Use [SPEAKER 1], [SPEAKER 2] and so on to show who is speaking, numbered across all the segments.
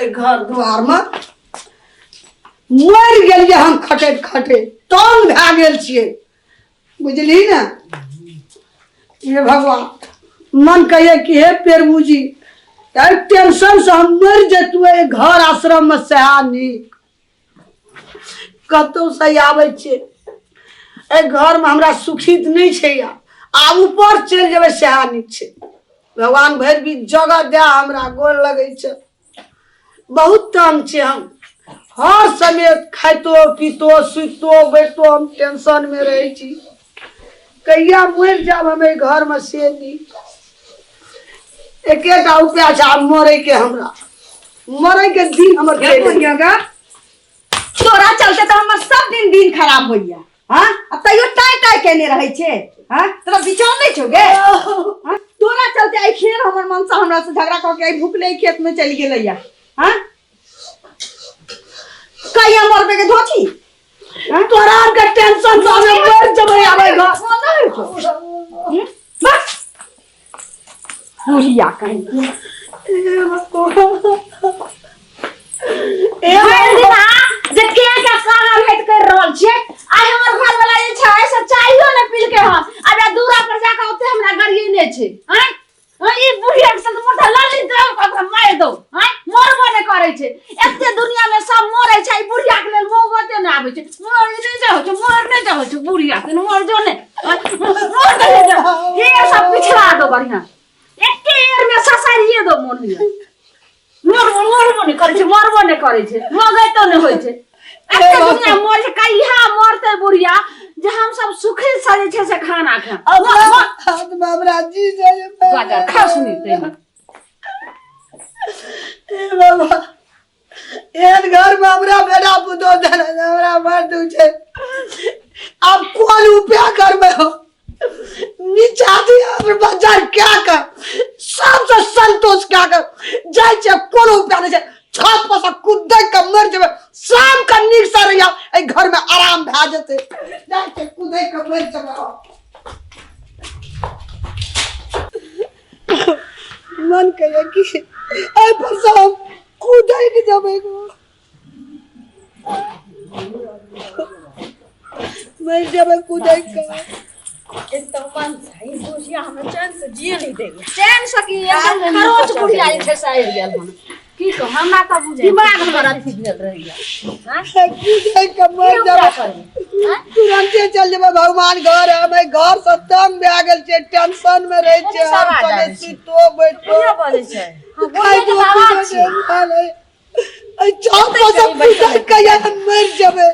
[SPEAKER 1] घर द्वार में मर गेलिए हम खटे खटे तंग भए गेल छिए बुझली ना। हे भगवान मन कहे कि हे प्रभु जी यार टेंशन से हम मर जतु घर आश्रम में सहा नीक कतौ से आवे छे ए घर में हमरा सुखित नहीं छे या आ ऊपर चल जेबे सहा नीक छे। भगवान भर भी जगह दे हमरा गोर लगे छे बहुत तंग छे हम हर समय खाइतो पीतो सुतो बैठतो हम टेंशन में रहे छी कहिया मर जाब हमें घर में से नी एकेटा उपाय छे मरे के हमरा मरे के दिन हमर
[SPEAKER 2] होइयागा तोरा चलते तो हमर सब दिन खराब होइया। हां अब तइयो टाइ टाइ केने रहे छे। हां तोरा बिचार नहीं छोगे। हां तोरा चलते आई खेर हमर मन से हमरा से झगड़ा क के आई भूखले खेत में चली गेलैया। हां कहिया मरबे के धोची
[SPEAKER 1] तोरा के टेंशन से हमें मर जबे आवे घर
[SPEAKER 2] बस बुढ़िया कहीं जे क्या काम हेत कर रहल छे आइ हमर घर वाला जे छै सच्चाइयो ने पील के हम अबे दूरा पर जाके ओते हमरा गरिए ने छै। हैं ई बुढ़िया के संग मोटा लाली दो मार दो। हैं मरबो ने करे छै एते दुनिया में सब मरे छै बुढ़िया के लेल मोगते न आबै छै मर नहीं जाओ छै बुढ़िया के मर जो ने ये सब पिछला दो बढ़िया एके एर में ससारिए दो मन में मरबो ने करे छै मगैतो ने होय छै एते दुनिया मर छै कहिया मरते बुढ़िया जे हम सब सुखी से जे छै से खाना खा
[SPEAKER 1] बाबरा जी जे
[SPEAKER 2] बाजार खास नहीं ते
[SPEAKER 1] ए बाबा एन घर में हमरा बेटा पुतो धन हमरा मार दू छै अब कौन उपाय करबे हो नीचा दिया बाजार क्या कर सबसे संतोष क्या कर जाय छै कोनो उपाय नहीं छै छत पर से कूद के मर जेबे शाम का नीक से रहिया ए घर में आराम भा जते जाय छै कूद के मर जेबे मन कहे कि ए पर से कूद के जेबे मर जेबे कूद के
[SPEAKER 2] एकदम मन सही बुढ़िया हमें चैन से जिए नहीं देगी चैन से की एकदम खरोच बुढ़िया छै साइड गेल हम की तो हमरा का बुझे दिमाग हमरा ठीक भेल रहिया हां
[SPEAKER 1] कूदे के मर जाबे तुरंते चल जेबे भगवान घर हमें घर से तंग भए गेल छै टेंशन में रहे छै हम चले सुतो बैठो
[SPEAKER 2] क्या बोले छै
[SPEAKER 1] खाई तो ए चौक पर से कूद के या मर जाबे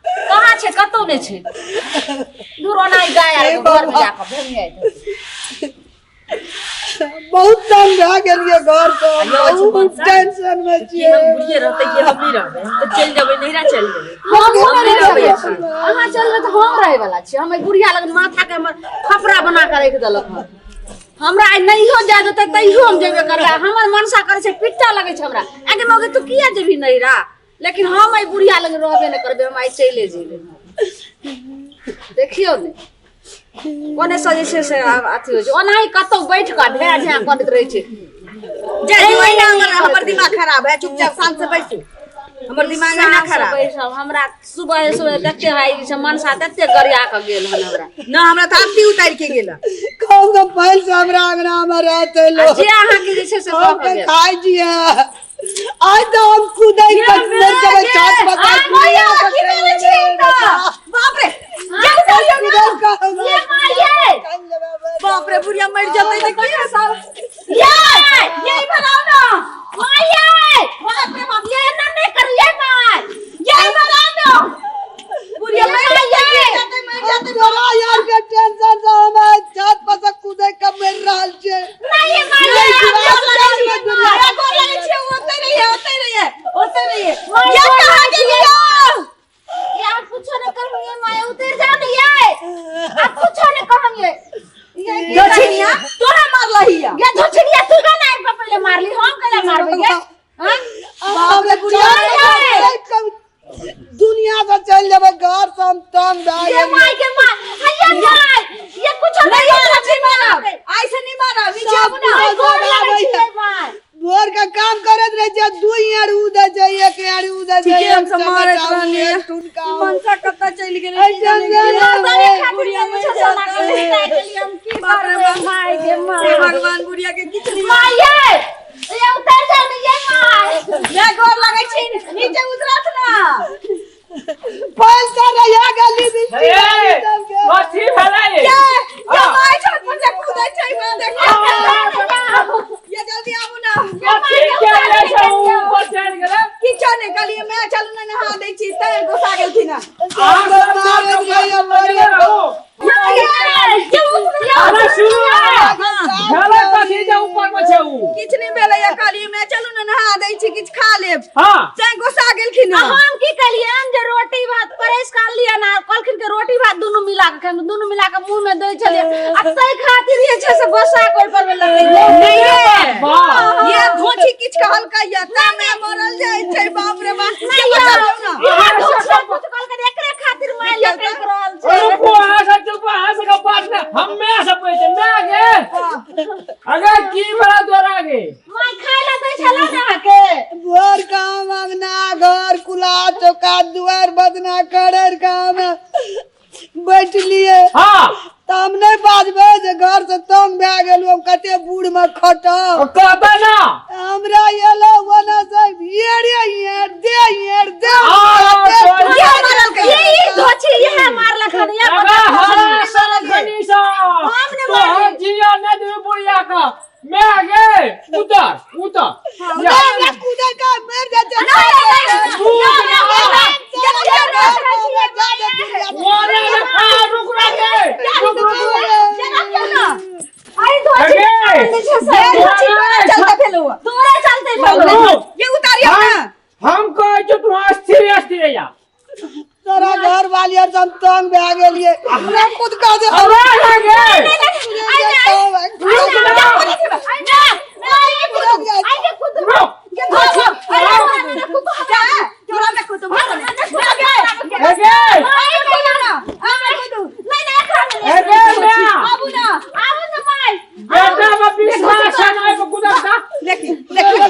[SPEAKER 2] कहाँ छे कतौ नहीं छे दूरो नहीं गाय घर में जाके भेमिए
[SPEAKER 1] बहुत तंग भए गेलिए घर से बहुत टेंशन में छिए
[SPEAKER 2] हम बुढ़िए रहते कि हम नहीं रहबे तो चल जेबे नहिरा चल जेबे हम नहीं रहबे अहाँ चलबे तो हम रहे वाला छी हम बुढ़िया लगन माथा के हमर खपरा बना के रख देलक हमरा आई नहीं हो जाए तो तइयो हम जेबे करबे हमर मनसा करे छै पिट्टा लगे छै हमरा आगे मगे तू किया जेबी नहिरा लेकिन हम आई बुढ़िया लग रहबे न करबे हम आई चले जेबे देखियो ने कोने सजे से अथी हो छै ओनाही कतौ बैठ के ढेरा ढेरा करत रहे छै जे महीना हमर दिमाग खराब है चुपचाप शांत से बैठू हमर दिमाग ना खराब बैठब हमरा सुबह सुबह देखते भाई से मनसा तते गरिया के गेल हन हमरा ना हमरा त आरती उतार के गेल
[SPEAKER 1] कौन तो पहल से हमरा अंगना में रहते लोग
[SPEAKER 2] जे आहा के जे छै से
[SPEAKER 1] खाई जिया आज तो हम कूदाई के मर जाबे छत पर
[SPEAKER 2] मैया की बोले छै त बाप रे जब कहियो ना ये माये बाप रे बुढ़िया मर जतै त की सब ये बनाओ ना माये बाप रे बाप ये ना नहीं कर ले माय ये बनाओ ना बुढ़िया मर
[SPEAKER 1] जाते बड़ा यार के टेंशन से हम छत पर से कूदे के मर रहल छै
[SPEAKER 2] नहीं माये होते नहीं है क्या कहा गेलियो यार कुछ न करिए माया उतर जा नहीं है अब कुछ न कहेंगे झोछिया तोरा मार लहिया ये झोछिया तू का नहीं पहले मार ली हम कला मारबे के हां
[SPEAKER 1] बाप रे बुढ़िया दुनिया से चल जाबे घर से हम तंग भाई
[SPEAKER 2] ये माय के मार हइया जाय ये कुछ नहीं है
[SPEAKER 3] देब
[SPEAKER 4] हां
[SPEAKER 3] चाहे गोसा गेलखिन
[SPEAKER 2] हम की कलिए हम जे रोटी भात परेश कर लिया ना कलखिन के रोटी भात दोनों मिला के मुंह में दे चले आ तई खातिर ये छै से गोसा कोई पर में लगे
[SPEAKER 3] ये धोची किछ कहल का या कामे मरल जाय छै बाप रे बाप
[SPEAKER 2] कुछ कल के एकरे खातिर मार लग रहल छै
[SPEAKER 4] रुको आ से का बात ना हम्मे सब पे मैं आगे अगर की बड़ा तोरा आगे
[SPEAKER 2] माय खाइला दै छला ना के
[SPEAKER 1] भोर काम अंगना घर कुला चौका दुआर बदना करर काम बैठलिए
[SPEAKER 4] हां
[SPEAKER 1] तम नहीं बाजबे जे घर से तंग भए गेल हम कते बूढ़ में खटब
[SPEAKER 4] कहबे ना
[SPEAKER 1] हमरा येलो वना से ये दे
[SPEAKER 2] ये धोची ये मारला खनिया
[SPEAKER 4] हां सरक गनीसा
[SPEAKER 2] हमने
[SPEAKER 4] तो हम जिया न दे बुढ़िया का मैं आगे उतर
[SPEAKER 1] मैं कूदे का मर जाते
[SPEAKER 4] रुक रखे
[SPEAKER 2] अरे तोरे चलते
[SPEAKER 3] ये उतारियो ना
[SPEAKER 4] हम कहे जो तू स्थिर या
[SPEAKER 1] तेरा घर वाली और हम तंग भए गेलिए हमरा खुद का दे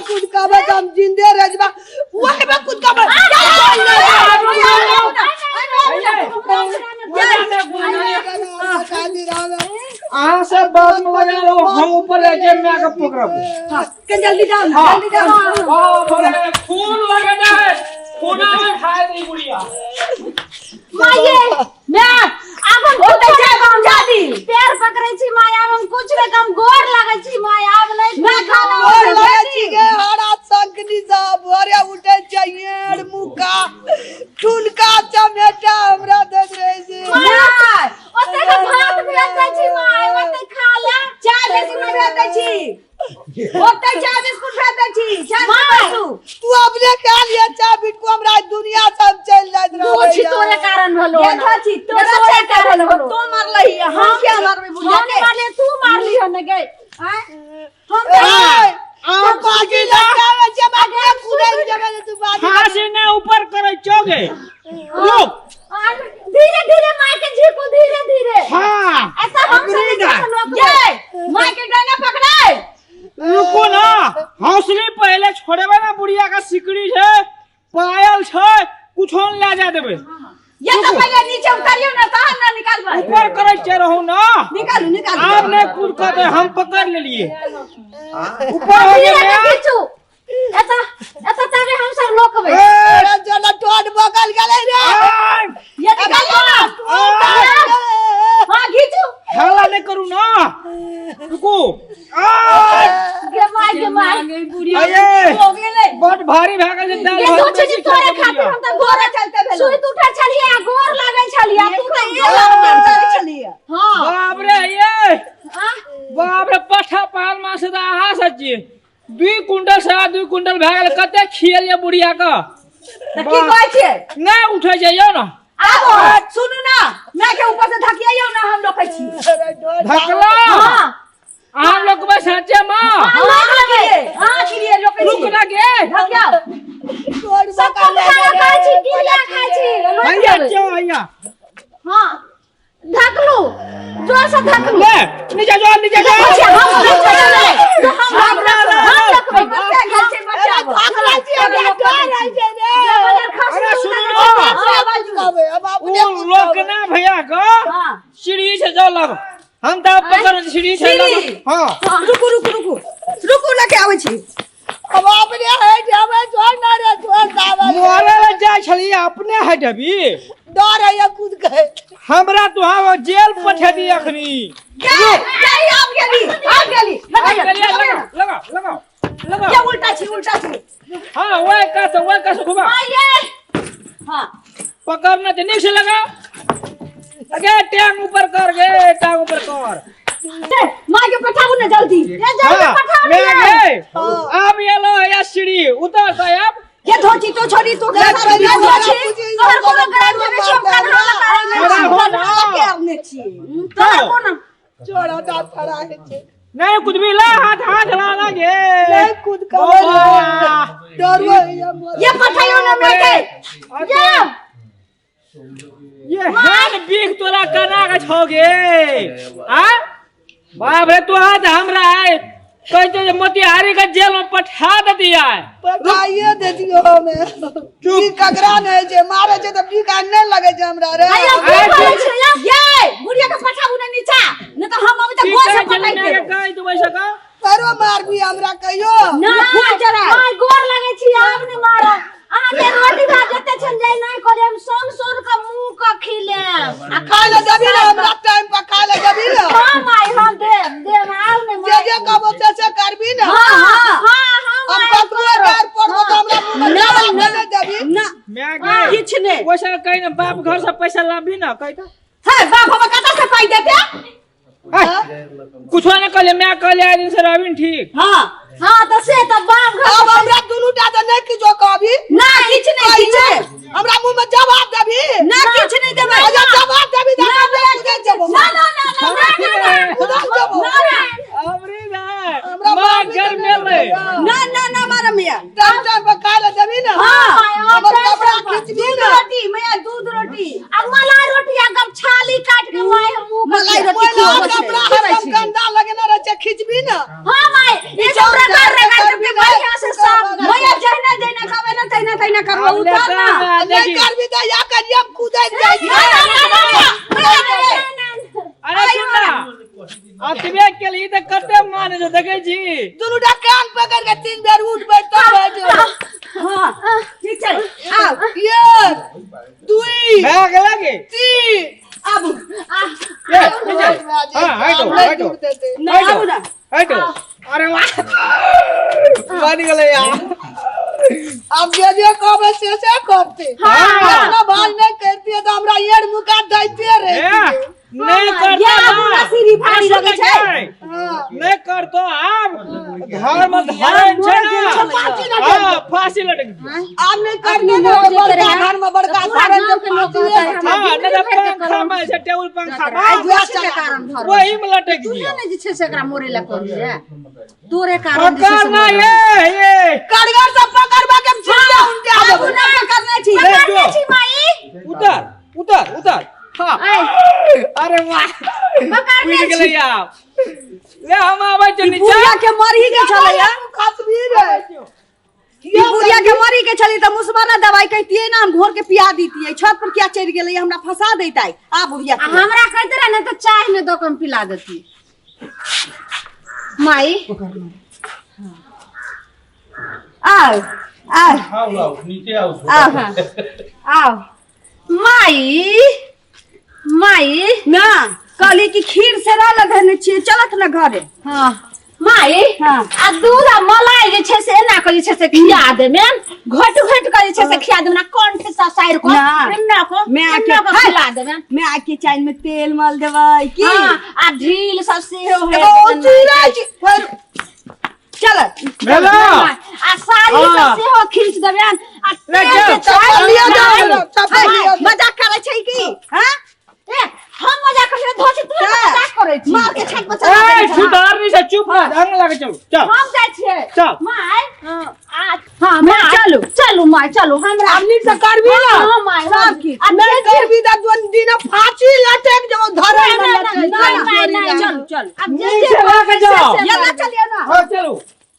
[SPEAKER 1] खुद का हम जिंदे रजबा वही में खुद का
[SPEAKER 4] आ से बात में लगा लो हम ऊपर लेके मैं आके पकड़ब
[SPEAKER 3] के जल्दी जाओ
[SPEAKER 4] हां बोले खून लगना है खूना में खाए नहीं बुढ़िया
[SPEAKER 2] माये मैं अब हम होते छै हम जादी पैर पकड़ै छी माय अब हम कुछ रे कम गोर लागै छी माय अब नहीं मैं खाना
[SPEAKER 1] और लगे छी के हरा संकनी सा भोरे उठे चाहिए मुका टुनका चमेटा हमरा देख रहे छी
[SPEAKER 2] माय ओते के भात भेटै छी माय ओते खाला
[SPEAKER 3] चाय बिस्कुट भेटै छी ओते चाय बिस्कुट भेटै छी चाय
[SPEAKER 1] तू अपने खा लिया चा बिटको हमरा दुनिया सब चल जात
[SPEAKER 2] तू छी तोरे कारण भलो
[SPEAKER 3] देखा छी तोरे कारण भलो तो मारलही हम क्या मारबे बुझा के
[SPEAKER 2] मारले तू मारली हो न गए
[SPEAKER 1] हम बाजी लगावे छै बागे कूदे जगह तू बाजी
[SPEAKER 4] फांसी ने ऊपर करे चोगे रुक
[SPEAKER 2] धीरे धीरे माय के झीको धीरे धीरे
[SPEAKER 4] हां
[SPEAKER 2] ऐसा हम सब
[SPEAKER 3] ये माय के डाना पकड़ाए
[SPEAKER 4] रुको ना हौसले पहले छोड़ेबे ना बुढ़िया का सिकड़ी है पायल है कुछ होन ले जा देबे
[SPEAKER 3] ये तो पहले नीचे उतारियो ना तहन ना निकालबे
[SPEAKER 4] ऊपर करे छ रहू ना
[SPEAKER 3] निकालू
[SPEAKER 4] आपने कूद कर दे हम पकड़ ले लिए ऊपर हो गया
[SPEAKER 2] खींचू ऐसा तारे हम सब लोकबे
[SPEAKER 1] अरे जला टोड बगल गेले रे
[SPEAKER 3] ये निकालो हां खींचू
[SPEAKER 4] हल्ला नहीं करू ना रुको
[SPEAKER 2] के माय
[SPEAKER 4] आये
[SPEAKER 3] हो गेले
[SPEAKER 4] बहुत भारी भागल जे दाल
[SPEAKER 2] ये सोचे जी तोरे खातिर हम त गोरा
[SPEAKER 3] चलते भेलो
[SPEAKER 2] सुई उठा चलिए गोर लागै छलिए तू त
[SPEAKER 3] ये लग चल चलिए
[SPEAKER 2] हां
[SPEAKER 4] बाप रे ये बाप रे पठा पाल में से आहा सच्ची 2 कुंटल से 2 कुंटल भागल कते खियलिए बुढ़िया का
[SPEAKER 3] त की कहै छै
[SPEAKER 4] ना उठे जाइयो ना
[SPEAKER 3] आबो सुनू ना मैं के ऊपर से धकियाइयो ना हम लोग छी
[SPEAKER 4] धकला
[SPEAKER 2] हां
[SPEAKER 4] हम लोग बस सच्चे मां
[SPEAKER 3] हां किलिए लोग
[SPEAKER 4] रुक ना गे
[SPEAKER 3] धकिया
[SPEAKER 1] टोड
[SPEAKER 2] सब
[SPEAKER 1] बगल
[SPEAKER 2] खाए छी किलिया खाए छी
[SPEAKER 4] भैया क्यों भैया
[SPEAKER 2] हां धकलू जोर से धकलू
[SPEAKER 4] ले नीचे जो लोग ना भैया का सीढ़ी से जाओ लग हम तो पकड़ सीढ़ी से लग हां
[SPEAKER 3] रुकू लेके आवे छी
[SPEAKER 1] अब अपने है जावे छोड़ ना रे छोड़ दावा
[SPEAKER 4] मोरे ले जाय छली अपने हटबी
[SPEAKER 1] डर है कूद के
[SPEAKER 4] हमरा तो हां जेल पठा दी अखनी
[SPEAKER 3] आप गेली
[SPEAKER 4] लगा
[SPEAKER 3] ये उल्टा छी
[SPEAKER 4] हां वो का घुमा
[SPEAKER 3] हां
[SPEAKER 4] पकड़ ना ते नीचे से लगा अगे टांग ऊपर कर
[SPEAKER 3] मां के पठाऊ ना जल्दी
[SPEAKER 4] मैं गए अब ये लो या सीढ़ी उतर साहब
[SPEAKER 3] मारी तो
[SPEAKER 1] नहीं,
[SPEAKER 3] घर
[SPEAKER 1] नहीं,
[SPEAKER 3] में
[SPEAKER 1] नहीं,
[SPEAKER 3] छी
[SPEAKER 1] नहीं,
[SPEAKER 3] तोहर कोनो
[SPEAKER 1] नहीं,
[SPEAKER 3] गराज में छम
[SPEAKER 1] नहीं,
[SPEAKER 3] का
[SPEAKER 4] नहीं,
[SPEAKER 3] ना के आउने छी तोहर कोनो
[SPEAKER 1] छोड़ा दांत फड़ा है छे
[SPEAKER 4] नहीं कुछ भी ला हाथ ला गे
[SPEAKER 1] नहीं खुद का डर गई
[SPEAKER 3] ये पठाइयो ना मैं के
[SPEAKER 4] जा ये हेन बीख तोरा करना का छोगे हां बाप रे तू आज हमरा है कहते मोतिहारी का जेल में पठा दे दिया है
[SPEAKER 1] पठाइए दे दियो हमें चुप कगरा नहीं जे मारे जे त बीका नहीं लगे जे हमरा रे
[SPEAKER 3] आया की बोले छै ये बुढ़िया के पठाऊ ना नीचा न तो हम अभी तक गोल से पठाई दे
[SPEAKER 4] कहि तू वैसा का
[SPEAKER 1] करो मार भी हमरा कहियो
[SPEAKER 3] ना फूल जरा माय गोर लगे छी आब ने मारो अहाँ के रोटी भात जते छन जाय नहीं करे हम सोन का मुंह का खिले
[SPEAKER 1] आ खा ले जबी ना हमरा टाइम पर खा ले जबी ना
[SPEAKER 3] हां माय हम दे आव ने
[SPEAKER 1] जे कबो से करबी ना
[SPEAKER 3] हां
[SPEAKER 1] हम कतरो गार पड़बो त हमरा मुंह में ना देबी
[SPEAKER 3] ना
[SPEAKER 4] मैं गे
[SPEAKER 3] किछ ने
[SPEAKER 4] वैसा कहि ना बाप घर से पैसा लाबी ना कहि त
[SPEAKER 3] है बाप हम कता से पाई देते
[SPEAKER 4] कुछ ना कहले मैं कहले आ दिन से रविन ठीक
[SPEAKER 3] हां तो से त बाप घर
[SPEAKER 1] अब हमरा दुनुटा त नहीं कि जो कहबी
[SPEAKER 3] ना किछ नहीं किछ
[SPEAKER 1] हमरा मुंह में जवाब देबी
[SPEAKER 3] ना किछ नहीं देबे
[SPEAKER 1] अगर जवाब देबी त हम कुछ देबो
[SPEAKER 3] ना
[SPEAKER 4] हमरे ना मां घर में ले
[SPEAKER 3] ना मारा मिया
[SPEAKER 1] टाइम पर खा ले जबी ना हमर कपड़ा खींचबी ना
[SPEAKER 3] रोटी मिया दूध रोटी अब मलाई रोटी एकदम छाली काट के माय मुंह मलाई रोटी
[SPEAKER 1] कपड़ा हम गंदा लगना रहे खींचबी ना
[SPEAKER 3] हां माय ये चौरा कर के बढ़िया से सब मिया जहना देना खावे ना तैना करबो उतार ना
[SPEAKER 1] नहीं करबी त या करिया कूदै जाई
[SPEAKER 4] अरे सुन ना अतबे के लिए तो कते माने जो देखे जी
[SPEAKER 1] दुनुटा कान पकड़ के 3 बार उठ बैठ तब बैठो
[SPEAKER 3] हां ठीक है आओ
[SPEAKER 1] ये दुई
[SPEAKER 4] भाग लगे
[SPEAKER 1] 3
[SPEAKER 3] अब
[SPEAKER 4] ये हां हटो
[SPEAKER 3] ना आबू ना
[SPEAKER 4] हटो अरे वाह बन गले यार
[SPEAKER 1] अब जे कहबे से करते अपना भाई नहीं करती तो हमरा येर मुका दैते रे
[SPEAKER 4] नहीं करता
[SPEAKER 3] ना सिरी भारी लगे छै
[SPEAKER 4] नहीं करतो अब घर में धरन छै ना हां फांसी लटक
[SPEAKER 1] आप नहीं करते ना बड़का घर में बड़का सारन के फांसी
[SPEAKER 4] हां ना पंखा में से टेबल पंखा
[SPEAKER 3] के कारण घर
[SPEAKER 4] वही में लटक
[SPEAKER 3] तू
[SPEAKER 4] दिया
[SPEAKER 3] ने जे छै से एकरा मोरे ला कर दिया तोरे कारण जे
[SPEAKER 4] पकड़ ना ये
[SPEAKER 1] कड़गर से पकड़वा के छिया उनके आ
[SPEAKER 3] अब ना करना छी करना छी माई
[SPEAKER 4] उतर हां अरे वाह
[SPEAKER 3] पकड़
[SPEAKER 4] उड़ गेलै यार ले हम आबै छ नीचे
[SPEAKER 3] बुढ़िया के मरी के छले या
[SPEAKER 1] खसबी रे
[SPEAKER 3] ये बुढ़िया के मरी के छली त मुसबाना दवाई कहतिए ना हम घोर के पिया दीतिए छत पर क्या चढ़ गेलै हमरा फंसा देतै आ बुढ़िया हमरा कहते रहे न त चाय में दो कम पिला देती माई आओ
[SPEAKER 5] नीचे आओ
[SPEAKER 3] आओ माई ना कहली कि खीर से रह धने छिए चलत ना घरे हां माई आ दूध आ मलाई जे छै से एना के जे छै से खिया देमे घट के जे छै से खिया देमे ना कंठ सा साइर को एना को मैं आके खिला देमे मैं आके चाय में तेल मल देबै की आ ढील सब सेहो है
[SPEAKER 1] ओ चीरा फिर
[SPEAKER 3] चल
[SPEAKER 4] भेला
[SPEAKER 3] आ साड़ी सब सेहो खींच देबे आ
[SPEAKER 1] चप्पल लिया जाओ
[SPEAKER 3] मजाक करे छै की हां ए हम मजाक करे धोची तू मजाक करे छी मार के छत पर चला
[SPEAKER 4] ए सुधार नहीं से चुप ढंग लगे चल
[SPEAKER 3] हम जाय छिए
[SPEAKER 4] चल
[SPEAKER 3] माय हां मैं चलू माय चलू हमरा
[SPEAKER 1] हमनी से करबी ना
[SPEAKER 3] हां माय सब की
[SPEAKER 1] नहीं करबी त दोन दिन फांसी लटक जो धरे में
[SPEAKER 3] नहीं चल अब
[SPEAKER 4] नीचे लगा के जाओ
[SPEAKER 3] चलिए ना
[SPEAKER 4] हां चलो